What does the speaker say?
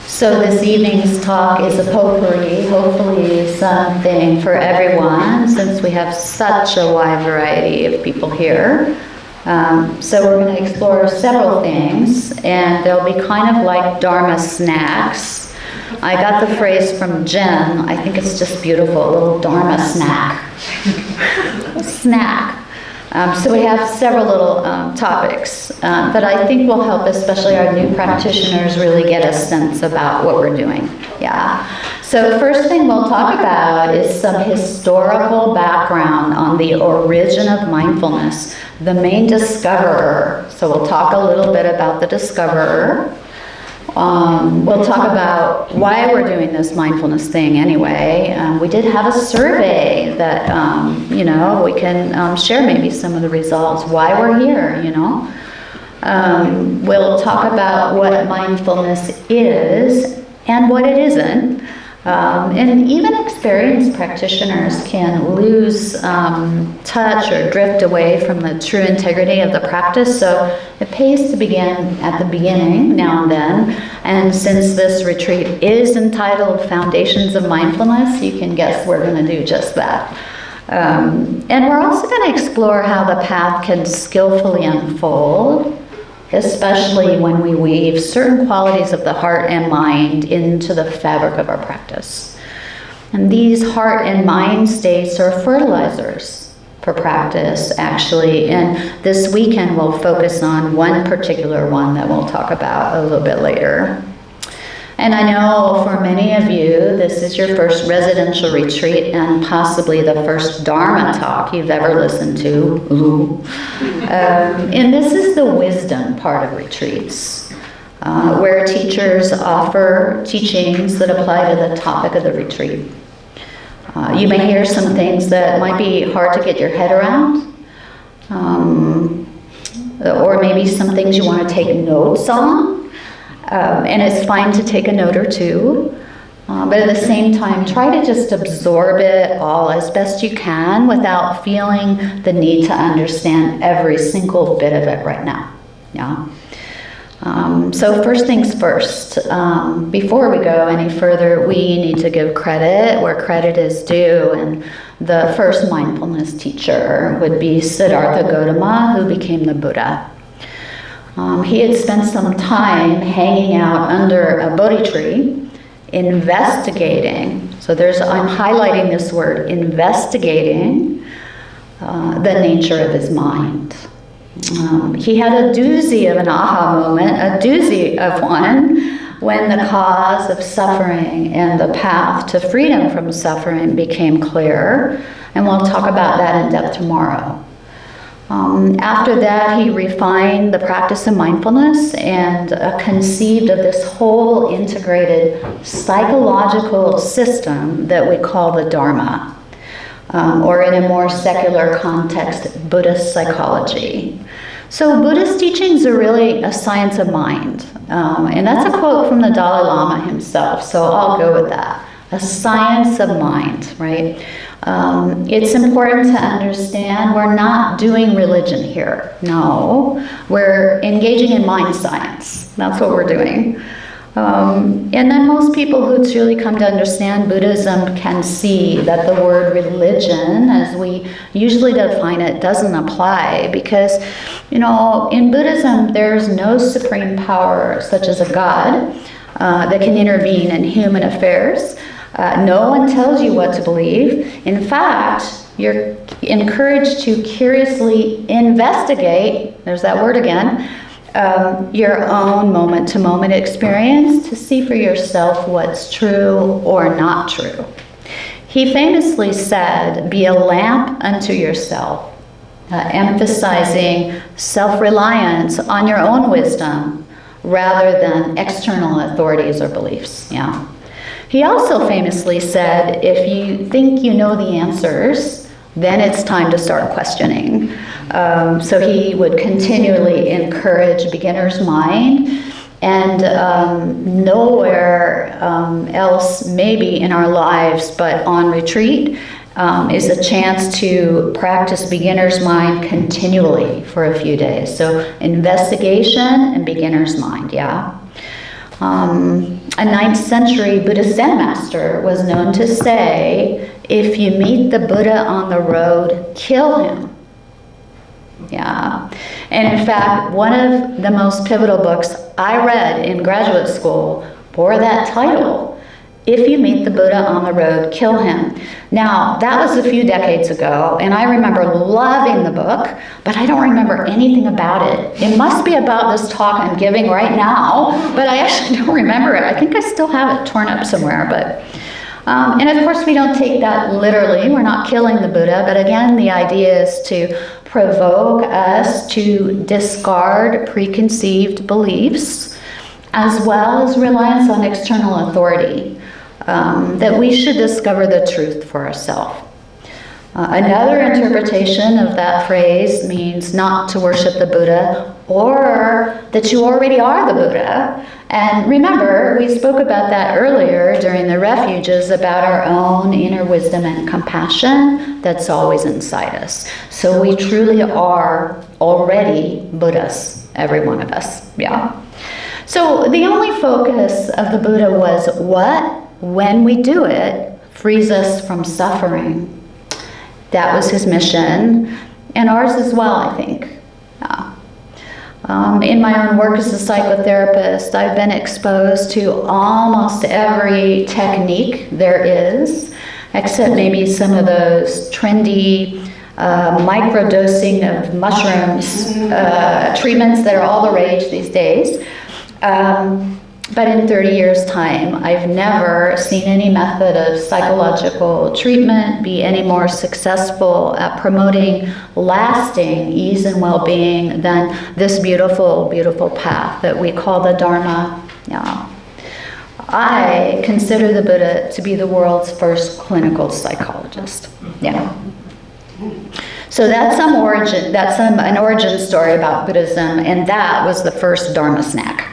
So this evening's talk is a potpourri, hopefully something for everyone, since we have such a wide variety of people here. So we're going to explore several things, and they'll be kind of like Dharma snacks. I got the phrase from Jen. I think it's just beautiful, a little Dharma snack. Snack. So we have several little topics that I think will help, especially our new practitioners, really get a sense about what we're doing. Yeah. So the first thing we'll talk about is some historical background on the origin of mindfulness, the main discoverer. So we'll talk a little bit about the discoverer. We'll talk about why we're doing this mindfulness thing anyway. We did have a survey that, we can share maybe some of the results, why we're here, We'll talk about what mindfulness is and what it isn't. And even experienced practitioners can lose touch or drift away from the true integrity of the practice, so it pays to begin at the beginning now and then. And since this retreat is entitled Foundations of Mindfulness, you can guess we're going to do just that. And we're also going to explore how the path can skillfully unfold, especially when we weave certain qualities of the heart and mind into the fabric of our practice. And these heart and mind states are fertilizers for practice, actually. And this weekend we'll focus on one particular one that we'll talk about a little bit later. And I know for many of you, this is your first residential retreat and possibly the first Dharma talk you've ever listened to. Ooh. And this is the wisdom part of retreats, where teachers offer teachings that apply to the topic of the retreat. You may hear some things that might be hard to get your head around, or maybe some things you want to take notes on. And it's fine to take a note or two, but at the same time, try to just absorb it all as best you can without feeling the need to understand every single bit of it right now. Yeah. So first things first, before we go any further, we need to give credit where credit is due, and the first mindfulness teacher would be Siddhartha Gautama, who became the Buddha. He had spent some time hanging out under a Bodhi tree, investigating. So I'm highlighting this word, investigating the nature of his mind. He had a doozy of an aha moment, a doozy of one, when the cause of suffering and the path to freedom from suffering became clear. And we'll talk about that in depth tomorrow. After that, he refined the practice of mindfulness and conceived of this whole integrated psychological system that we call the Dharma, or in a more secular context, Buddhist psychology. So Buddhist teachings are really a science of mind, and that's a quote from the Dalai Lama himself, so I'll go with that. A science of mind, right? It's important to understand we're not doing religion here. No, we're engaging in mind science. That's what we're doing. And then most people who truly come to understand Buddhism can see that the word religion, as we usually define it, doesn't apply because, in Buddhism, there's no supreme power such as a God that can intervene in human affairs. No one tells you what to believe. In fact, you're encouraged to curiously investigate, there's that word again, your own moment-to-moment experience to see for yourself what's true or not true. He famously said, "Be a lamp unto yourself," emphasizing self-reliance on your own wisdom rather than external authorities or beliefs. Yeah. He also famously said, if you think you know the answers, then it's time to start questioning. So he would continually encourage beginner's mind, and nowhere else maybe in our lives but on retreat is a chance to practice beginner's mind continually for a few days. So investigation and beginner's mind, yeah. A 9th century Buddhist Zen master was known to say, if you meet the Buddha on the road, kill him. Yeah. And in fact, one of the most pivotal books I read in graduate school bore that title. If you meet the Buddha on the road, kill him. Now, that was a few decades ago, and I remember loving the book, but I don't remember anything about it. It must be about this talk I'm giving right now, but I actually don't remember it. I think I still have it torn up somewhere, but... and of course, we don't take that literally. We're not killing the Buddha, but again, the idea is to provoke us to discard preconceived beliefs, as well as reliance on external authority. That we should discover the truth for ourselves. Another interpretation of that phrase means not to worship the Buddha, or that you already are the Buddha. And remember, we spoke about that earlier during the refuges, about our own inner wisdom and compassion that's always inside us. So we truly are already Buddhas, every one of us. Yeah. So the only focus of the Buddha was what, when we do it, frees us from suffering. That was his mission, and ours as well, I think. In my own work as a psychotherapist, I've been exposed to almost every technique there is, except maybe some of those trendy microdosing of mushrooms treatments that are all the rage these days. But in 30 years' time, I've never seen any method of psychological treatment be any more successful at promoting lasting ease and well-being than this beautiful, beautiful path that we call the Dharma. Yeah. I consider the Buddha to be the world's first clinical psychologist. Yeah. So that's an origin story about Buddhism, and that was the first Dharma snack.